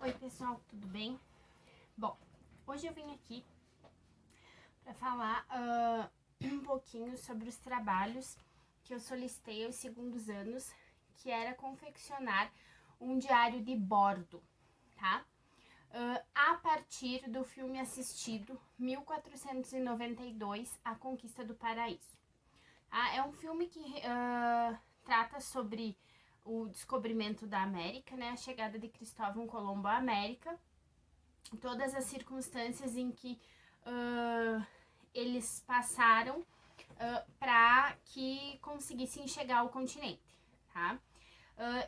Oi pessoal, tudo bem? Bom, hoje eu vim aqui para falar um pouquinho sobre os trabalhos que eu solicitei aos segundos anos, que era confeccionar um diário de bordo, tá? A partir do filme assistido 1492, A Conquista do Paraíso. Tá? É um filme que trata sobre o descobrimento da América, né? A chegada de Cristóvão Colombo à América, todas as circunstâncias em que eles passaram para que conseguissem chegar ao continente, tá?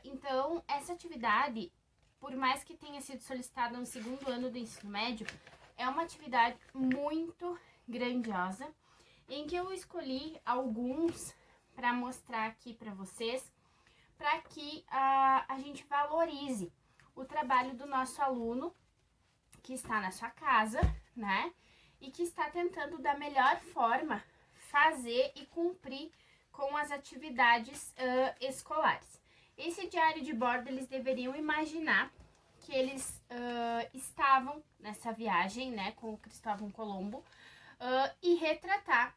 Então, essa atividade, por mais que tenha sido solicitada no segundo ano do ensino médio, é uma atividade muito grandiosa, em que eu escolhi alguns para mostrar aqui para vocês, para que a gente valorize o trabalho do nosso aluno que está na sua casa, né? E que está tentando da melhor forma fazer e cumprir com as atividades escolares. Esse diário de bordo, eles deveriam imaginar que eles estavam nessa viagem, né, com o Cristóvão Colombo, e retratar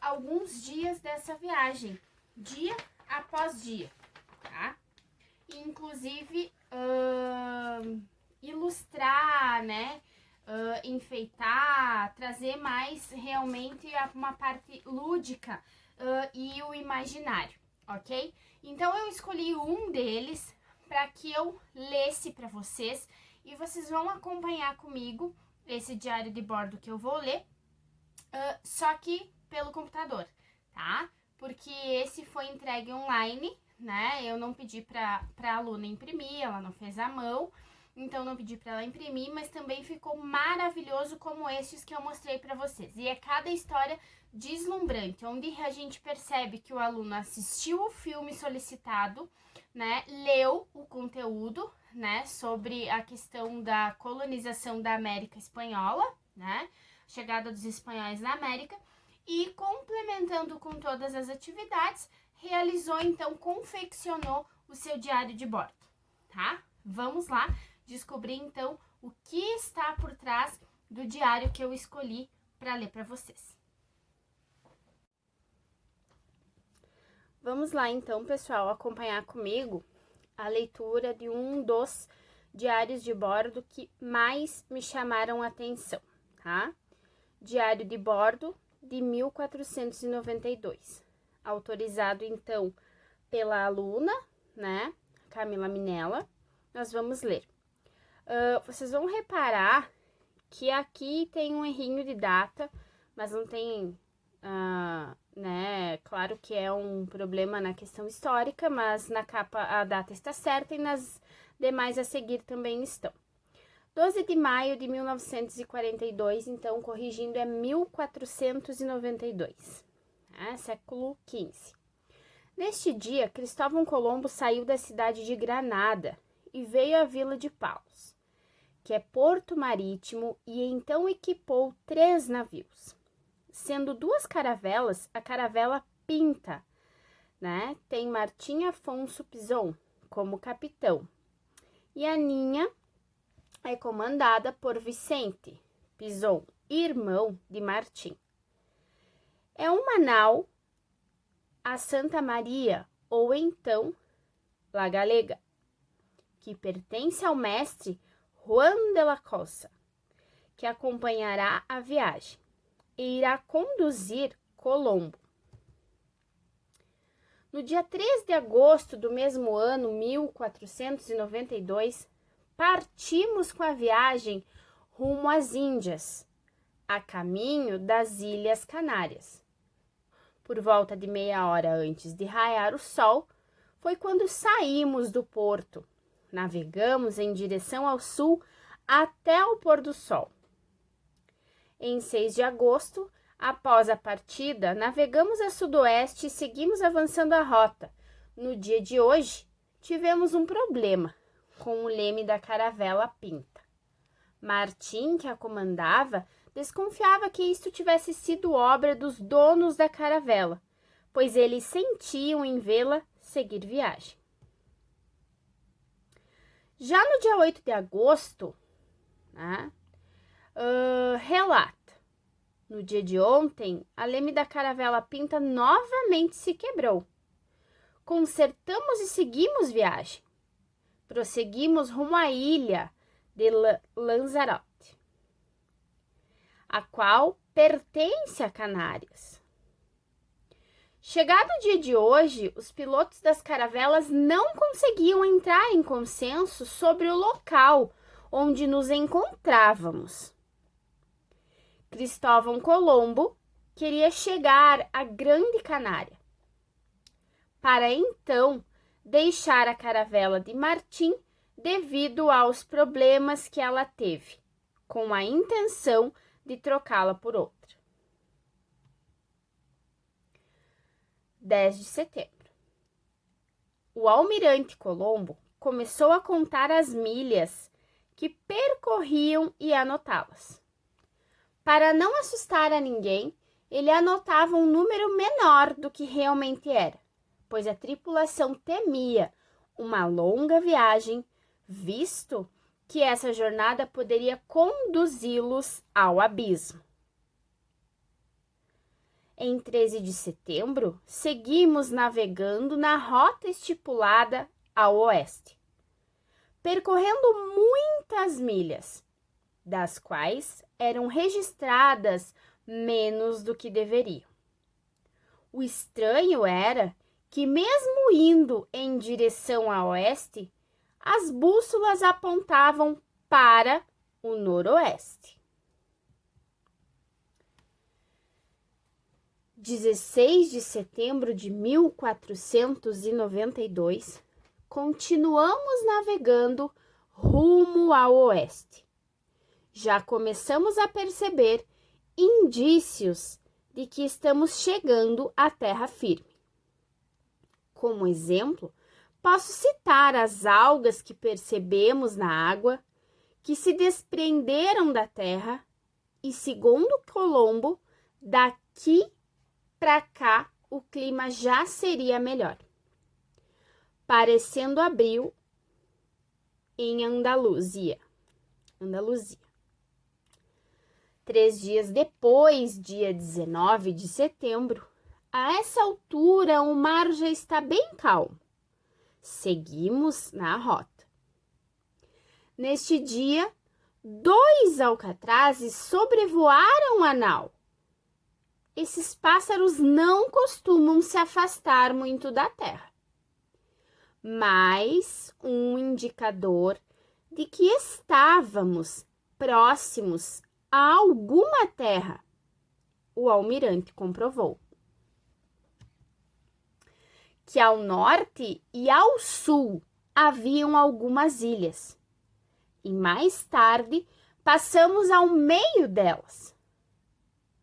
alguns dias dessa viagem, dia após dia, tá? Inclusive, ilustrar, né, enfeitar, trazer mais realmente uma parte lúdica e o imaginário, ok? Então, eu escolhi um deles para que eu lesse para vocês e vocês vão acompanhar comigo esse diário de bordo que eu vou ler, só que pelo computador, tá? Porque esse foi entregue online, né? Eu não pedi para a aluna imprimir, ela não fez à mão, então não pedi para ela imprimir, mas também ficou maravilhoso como estes que eu mostrei para vocês. E é cada história deslumbrante, onde a gente percebe que o aluno assistiu o filme solicitado, né? Leu o conteúdo, né? Sobre a questão da colonização da América Espanhola, né? Chegada dos espanhóis na América, e complementando com todas as atividades, realizou, então, confeccionou o seu diário de bordo, tá? Vamos lá descobrir, então, o que está por trás do diário que eu escolhi para ler para vocês. Vamos lá, então, pessoal, acompanhar comigo a leitura de um dos diários de bordo que mais me chamaram a atenção, tá? Diário de bordo de 1492, autorizado, então, pela aluna, né, Camila Minella. Nós vamos ler. Vocês vão reparar que aqui tem um errinho de data, mas não tem, né, claro que é um problema na questão histórica, mas na capa a data está certa e nas demais a seguir também estão. 12 de maio de 1942, então, corrigindo, é 1492, né, século XV. Neste dia, Cristóvão Colombo saiu da cidade de Granada e veio à vila de Palos, que é porto marítimo, e então equipou 3 navios, sendo 2 caravelas, a caravela Pinta, né, tem Martim Afonso Pizon como capitão, e a Ninha é comandada por Vicente Pizon, irmão de Martim. É uma nau a Santa Maria, ou então La Galega, que pertence ao mestre Juan de la Cosa, que acompanhará a viagem e irá conduzir Colombo. No dia 3 de agosto do mesmo ano, 1492, partimos com a viagem rumo às Índias, a caminho das Ilhas Canárias. Por volta de meia hora antes de raiar o sol, foi quando saímos do porto. Navegamos em direção ao sul até o pôr do sol. Em 6 de agosto, após a partida, navegamos a sudoeste e seguimos avançando a rota. No dia de hoje, tivemos um problema com o leme da caravela Pinta. Martim, que a comandava, desconfiava que isto tivesse sido obra dos donos da caravela, pois eles sentiam em vê-la seguir viagem. Já no dia 8 de agosto, né, relata, no dia de ontem, a leme da caravela Pinta novamente se quebrou. Consertamos e seguimos viagem. Prosseguimos rumo à ilha de Lanzarote, a qual pertence a Canárias. Chegado o dia de hoje, os pilotos das caravelas não conseguiam entrar em consenso sobre o local onde nos encontrávamos. Cristóvão Colombo queria chegar à Grande Canária, para então deixar a caravela de Martim devido aos problemas que ela teve, com a intenção de trocá-la por outra. 10 de setembro. O almirante Colombo começou a contar as milhas que percorriam e anotá-las. Para não assustar a ninguém, ele anotava um número menor do que realmente era, pois a tripulação temia uma longa viagem, visto que essa jornada poderia conduzi-los ao abismo. Em 13 de setembro, seguimos navegando na rota estipulada ao oeste, percorrendo muitas milhas, das quais eram registradas menos do que deveriam. O estranho era que, mesmo indo em direção a oeste, as bússolas apontavam para o noroeste. 16 de setembro de 1492, continuamos navegando rumo ao oeste. Já começamos a perceber indícios de que estamos chegando à terra firme. Como exemplo, posso citar as algas que percebemos na água, que se desprenderam da terra e, segundo Colombo, daqui para cá o clima já seria melhor, parecendo abril em Andaluzia. 3 dias depois, dia 19 de setembro, a essa altura o mar já está bem calmo. Seguimos na rota. Neste dia, 2 alcatrazes sobrevoaram a nau. Esses pássaros não costumam se afastar muito da terra, mas um indicador de que estávamos próximos a alguma terra, o almirante comprovou. Que ao norte e ao sul haviam algumas ilhas, e mais tarde passamos ao meio delas.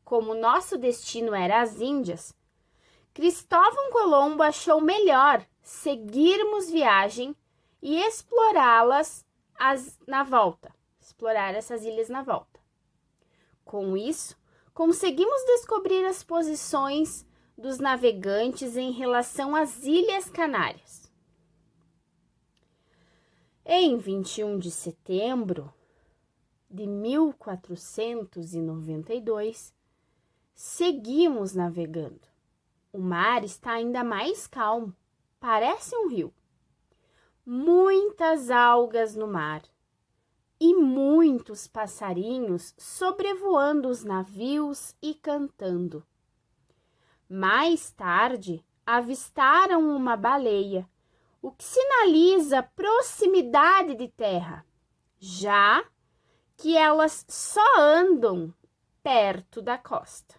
Como nosso destino era as Índias, Cristóvão Colombo achou melhor seguirmos viagem e explorá-las na volta, explorar essas ilhas na volta. Com isso, conseguimos descobrir as posições dos navegantes em relação às Ilhas Canárias. Em 21 de setembro de 1492, seguimos navegando. O mar está ainda mais calmo, parece um rio. Muitas algas no mar e muitos passarinhos sobrevoando os navios e cantando. Mais tarde, avistaram uma baleia, o que sinaliza proximidade de terra, já que elas só andam perto da costa.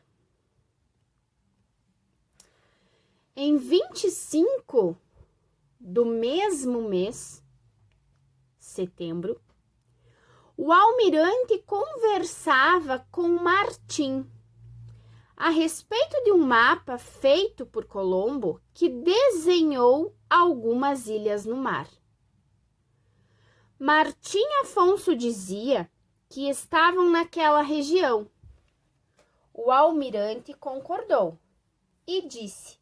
Em 25 do mesmo mês, setembro, o almirante conversava com Martim a respeito de um mapa feito por Colombo que desenhou algumas ilhas no mar. Martim Afonso dizia que estavam naquela região. O almirante concordou e disse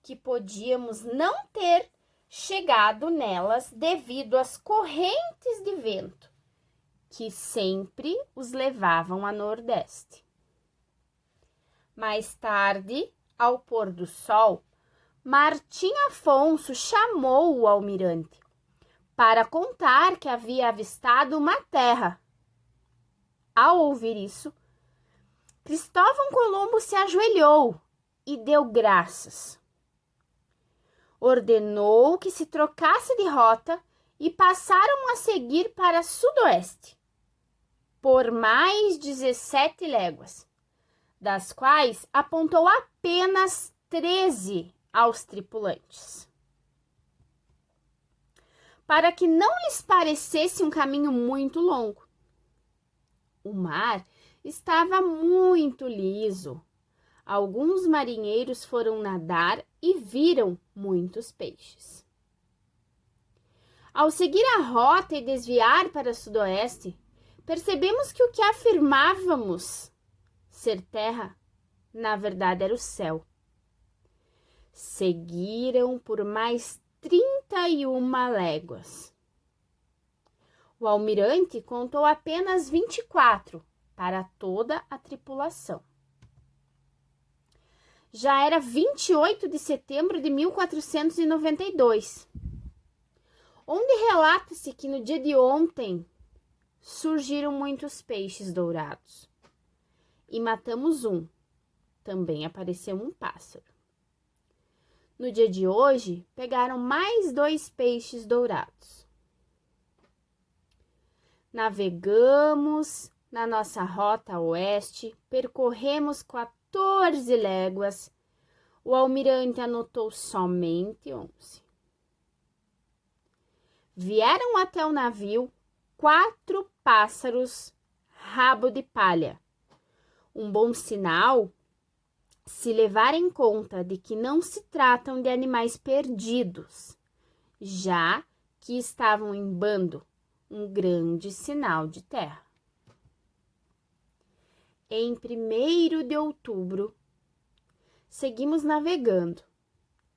que podíamos não ter chegado nelas devido às correntes de vento, que sempre os levavam a nordeste. Mais tarde, ao pôr do sol, Martim Afonso chamou o almirante para contar que havia avistado uma terra. Ao ouvir isso, Cristóvão Colombo se ajoelhou e deu graças. Ordenou que se trocasse de rota e passaram a seguir para sudoeste, por mais 17 léguas, das quais apontou apenas 13 aos tripulantes. Para que não lhes parecesse um caminho muito longo. O mar estava muito liso. Alguns marinheiros foram nadar e viram muitos peixes. Ao seguir a rota e desviar para sudoeste, percebemos que o que afirmávamos ser terra, na verdade era o céu. Seguiram por mais 31 léguas. O almirante contou apenas 24 para toda a tripulação. Já era 28 de setembro de 1492, onde relata-se que no dia de ontem surgiram muitos peixes dourados. E matamos um. Também apareceu um pássaro. No dia de hoje, pegaram mais 2 peixes dourados. Navegamos na nossa rota a oeste, percorremos 14 léguas. O almirante anotou somente 11. Vieram até o navio 4 pássaros rabo de palha. Um bom sinal se levar em conta de que não se tratam de animais perdidos, já que estavam em bando, um grande sinal de terra. Em 1º de outubro, seguimos navegando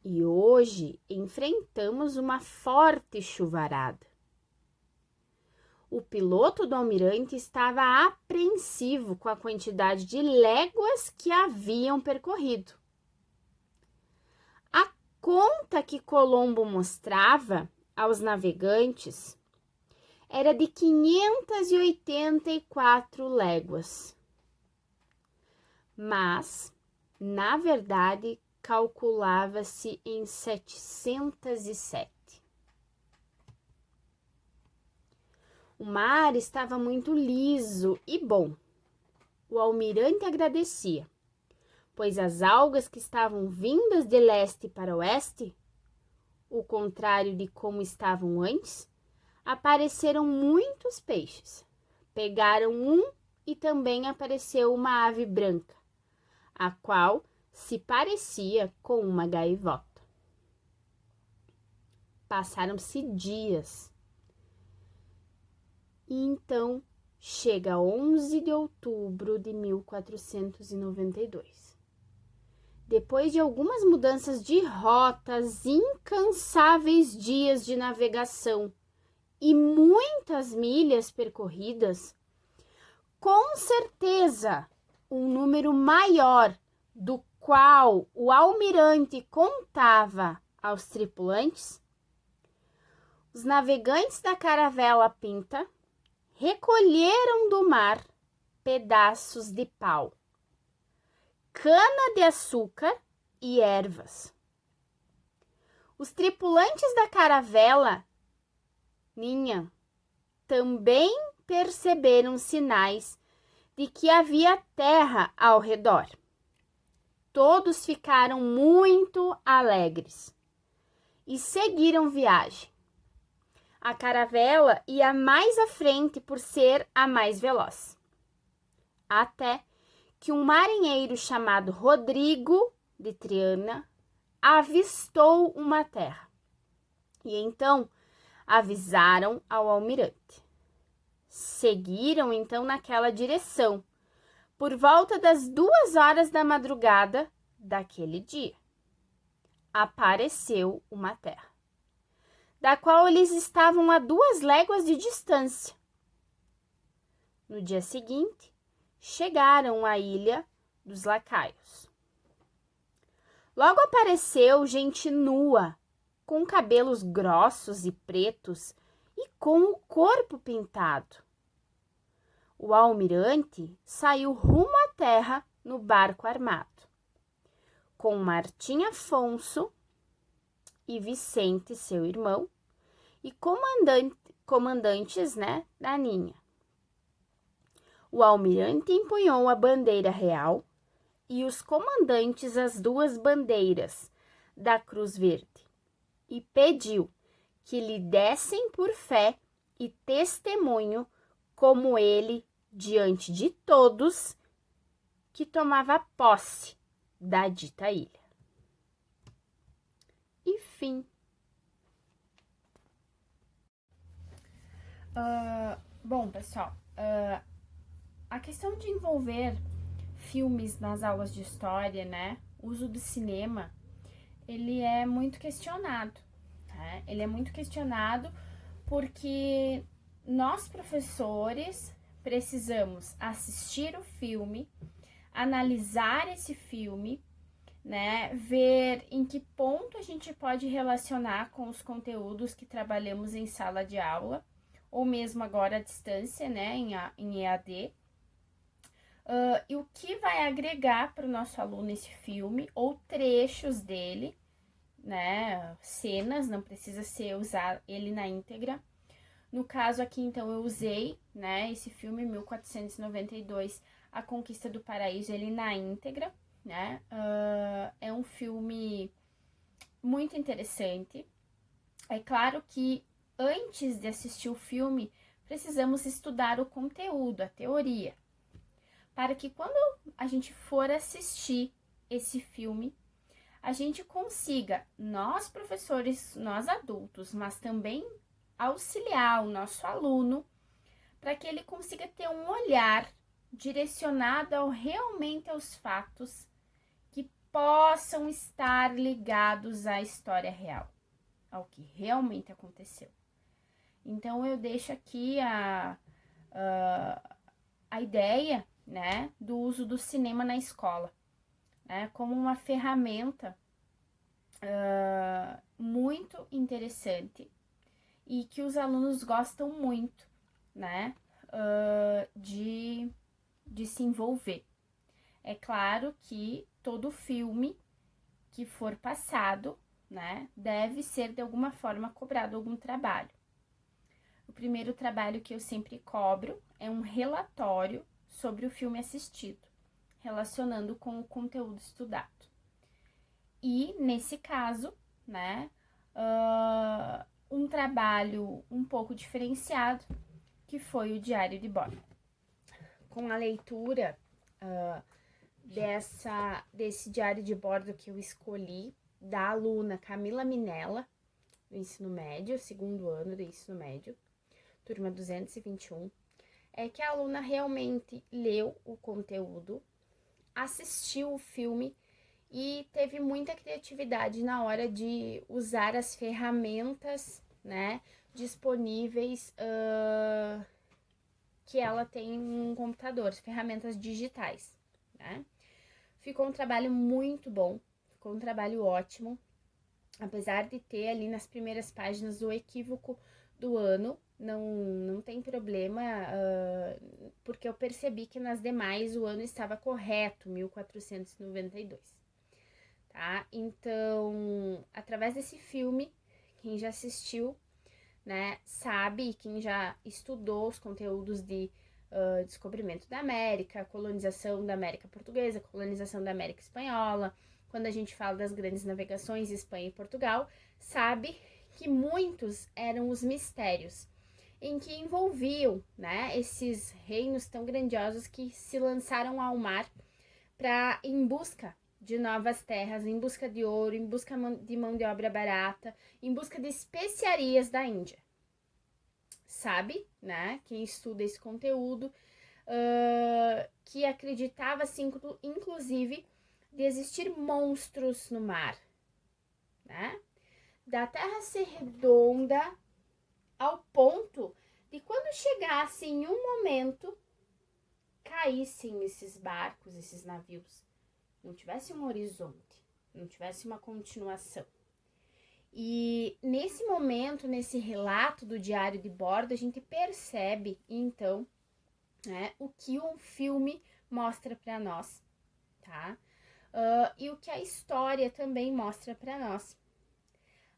e hoje enfrentamos uma forte chuvarada. O piloto do almirante estava apreensivo com a quantidade de léguas que haviam percorrido. A conta que Colombo mostrava aos navegantes era de 584 léguas. Mas, na verdade, calculava-se em 707. O mar estava muito liso e bom. O almirante agradecia, pois as algas que estavam vindas de leste para oeste, o contrário de como estavam antes, apareceram muitos peixes. Pegaram um e também apareceu uma ave branca, a qual se parecia com uma gaivota. Passaram-se dias. E então chega 11 de outubro de 1492. Depois de algumas mudanças de rotas, incansáveis dias de navegação e muitas milhas percorridas, com certeza um número maior do qual o almirante contava aos tripulantes, os navegantes da caravela Pinta recolheram do mar pedaços de pau, cana-de-açúcar e ervas. Os tripulantes da caravela Ninha também perceberam sinais de que havia terra ao redor. Todos ficaram muito alegres e seguiram viagem. A caravela ia mais à frente por ser a mais veloz. Até que um marinheiro chamado Rodrigo de Triana avistou uma terra. E então avisaram ao almirante. Seguiram então naquela direção, por volta das 2 horas da madrugada daquele dia. Apareceu uma terra. da qual eles estavam a 2 léguas de distância. No dia seguinte, chegaram à ilha dos lacaios. Logo apareceu gente nua, com cabelos grossos e pretos e com o corpo pintado. O almirante saiu rumo à terra no barco armado, com Martim Afonso e Vicente, seu irmão, e comandantes, da Ninha. O almirante empunhou a bandeira real e os comandantes as 2 bandeiras da Cruz Verde e pediu que lhe dessem por fé e testemunho, como ele, diante de todos, que tomava posse da dita ilha. E fim. Bom, pessoal, a questão de envolver filmes nas aulas de história, o uso do cinema, ele é muito questionado, né? Ele é muito questionado porque nós, professores, precisamos assistir o filme, analisar esse filme, ver em que ponto a gente pode relacionar com os conteúdos que trabalhamos em sala de aula, ou mesmo agora à distância, em EAD. E o que vai agregar para o nosso aluno esse filme, ou trechos dele, cenas, não precisa usar ele na íntegra. No caso aqui, então, eu usei, esse filme 1492, A Conquista do Paraíso, ele na íntegra, é um filme muito interessante. É claro que antes de assistir o filme, precisamos estudar o conteúdo, a teoria, para que quando a gente for assistir esse filme, a gente consiga, nós professores, nós adultos, mas também auxiliar o nosso aluno, para que ele consiga ter um olhar direcionado realmente aos fatos que possam estar ligados à história real, ao que realmente aconteceu. Então, eu deixo aqui a ideia, do uso do cinema na escola, como uma ferramenta muito interessante e que os alunos gostam muito, de se envolver. É claro que todo filme que for passado, deve ser de alguma forma cobrado algum trabalho. O primeiro trabalho que eu sempre cobro é um relatório sobre o filme assistido, relacionando com o conteúdo estudado. E, nesse caso, um trabalho um pouco diferenciado, que foi o Diário de Bordo. Com a leitura desse diário de bordo que eu escolhi, da aluna Camila Minella, do ensino médio, 2º ano do ensino médio, turma 221, é que a aluna realmente leu o conteúdo, assistiu o filme e teve muita criatividade na hora de usar as ferramentas, disponíveis que ela tem no computador, ferramentas digitais, Ficou um trabalho muito bom, ficou um trabalho ótimo, apesar de ter ali nas primeiras páginas o equívoco do ano, não tem problema, porque eu percebi que nas demais o ano estava correto, 1492, tá? Então, através desse filme, quem já assistiu, sabe, quem já estudou os conteúdos de descobrimento da América, colonização da América Portuguesa, colonização da América Espanhola, quando a gente fala das grandes navegações Espanha e Portugal, sabe que muitos eram os mistérios em que envolviam, esses reinos tão grandiosos que se lançaram ao mar em busca de novas terras, em busca de ouro, em busca de mão de obra barata, em busca de especiarias da Índia. Sabe, quem estuda esse conteúdo, que acreditava, assim, inclusive, de existir monstros no mar, da Terra ser redonda ao ponto de quando chegasse em um momento, caíssem esses barcos, esses navios, não tivesse um horizonte, não tivesse uma continuação. E nesse momento, nesse relato do diário de bordo, a gente percebe, então, né, o que um filme mostra para nós, tá? E o que a história também mostra para nós.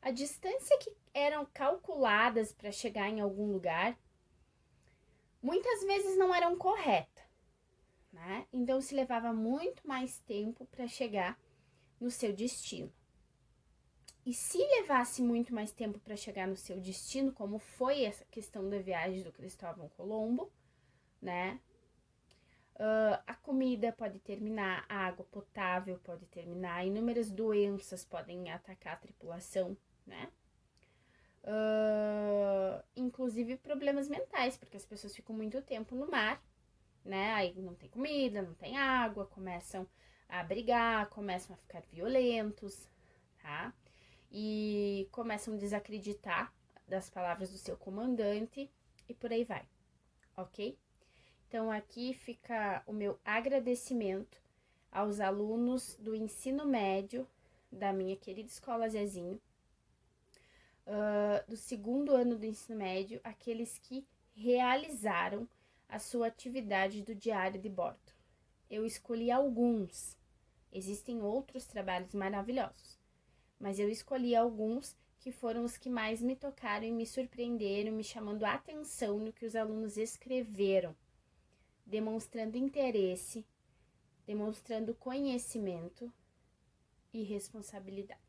A distância que eram calculadas para chegar em algum lugar, muitas vezes não eram corretas, né? Então se levava muito mais tempo para chegar no seu destino. E se levasse muito mais tempo para chegar no seu destino, como foi essa questão da viagem do Cristóvão Colombo, né? A comida pode terminar, a água potável pode terminar, inúmeras doenças podem atacar a tripulação, né? Inclusive problemas mentais, porque as pessoas ficam muito tempo no mar, né? Aí não tem comida, não tem água, começam a brigar, começam a ficar violentos, tá? E começam a desacreditar das palavras do seu comandante e por aí vai, ok? Então aqui fica o meu agradecimento aos alunos do ensino médio da minha querida Escola Zezinho, do segundo ano do ensino médio, aqueles que realizaram a sua atividade do diário de bordo. Eu escolhi alguns, existem outros trabalhos maravilhosos, mas eu escolhi alguns que foram os que mais me tocaram e me surpreenderam, me chamando a atenção no que os alunos escreveram, demonstrando interesse, demonstrando conhecimento e responsabilidade.